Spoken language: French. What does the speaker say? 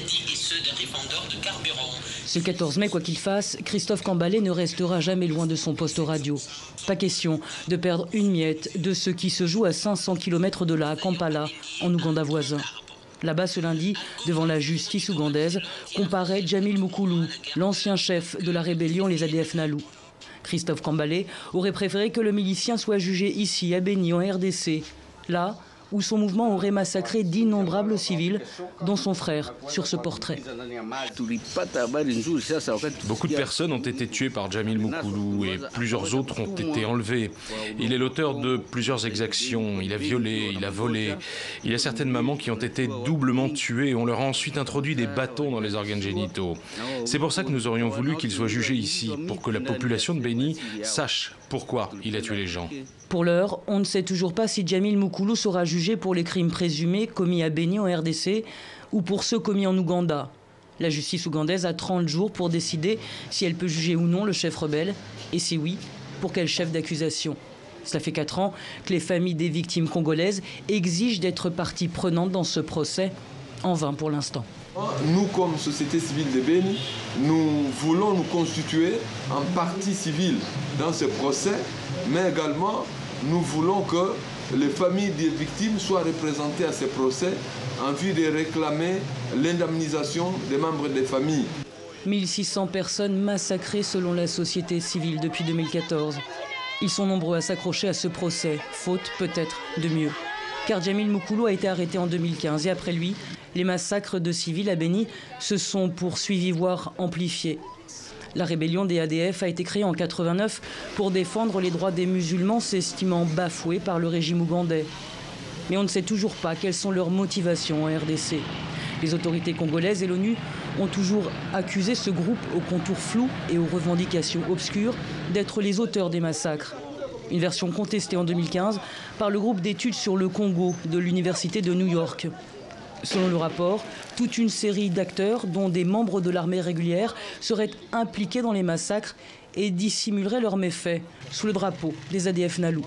asiatiques et ceux des revendeurs de carburant. Ce 14 mai, quoi qu'il fasse, Christophe Cambalé ne restera jamais loin de son poste radio. Pas question de perdre une miette de ce qui se joue à 500 km de là, à Kampala, en Ouganda voisin. Là-bas, ce lundi, devant la justice ougandaise, comparaît Djamil Mukulu, l'ancien chef de la rébellion les ADF Nalu. Christophe Cambalé aurait préféré que le milicien soit jugé ici, à Béni, en RDC, là où son mouvement aurait massacré d'innombrables civils, dont son frère, sur ce portrait. Beaucoup de personnes ont été tuées par Djamil Mukulu et plusieurs autres ont été enlevées. Il est l'auteur de plusieurs exactions. Il a violé, il a volé. Il y a certaines mamans qui ont été doublement tuées et on leur a ensuite introduit des bâtons dans les organes génitaux. C'est pour ça que nous aurions voulu qu'il soit jugé ici, pour que la population de Béni sache pourquoi il a tué les gens. Pour l'heure, on ne sait toujours pas si Djamil Mukulu sera jugé pour les crimes présumés commis à Béni en RDC ou pour ceux commis en Ouganda. La justice ougandaise a 30 jours pour décider si elle peut juger ou non le chef rebelle, et si oui, pour quel chef d'accusation. Cela fait 4 ans que les familles des victimes congolaises exigent d'être partie prenante dans ce procès, en vain pour l'instant. Nous, comme société civile de Béni, nous voulons nous constituer en partie civile dans ce procès, mais également nous voulons que les familles des victimes soient représentées à ce procès en vue de réclamer l'indemnisation des membres des familles. 1600 personnes massacrées selon la société civile depuis 2014. Ils sont nombreux à s'accrocher à ce procès, faute peut-être de mieux. Car Djamil Mukulu a été arrêté en 2015 et après lui, les massacres de civils à Béni se sont poursuivis, voire amplifiés. La rébellion des ADF a été créée en 1989 pour défendre les droits des musulmans s'estimant bafoués par le régime ougandais. Mais on ne sait toujours pas quelles sont leurs motivations en RDC. Les autorités congolaises et l'ONU ont toujours accusé ce groupe aux contours flous et aux revendications obscures d'être les auteurs des massacres. Une version contestée en 2015 par le groupe d'études sur le Congo de l'Université de New York. Selon le rapport, toute une série d'acteurs, dont des membres de l'armée régulière, seraient impliqués dans les massacres et dissimuleraient leurs méfaits sous le drapeau des ADF Nalu.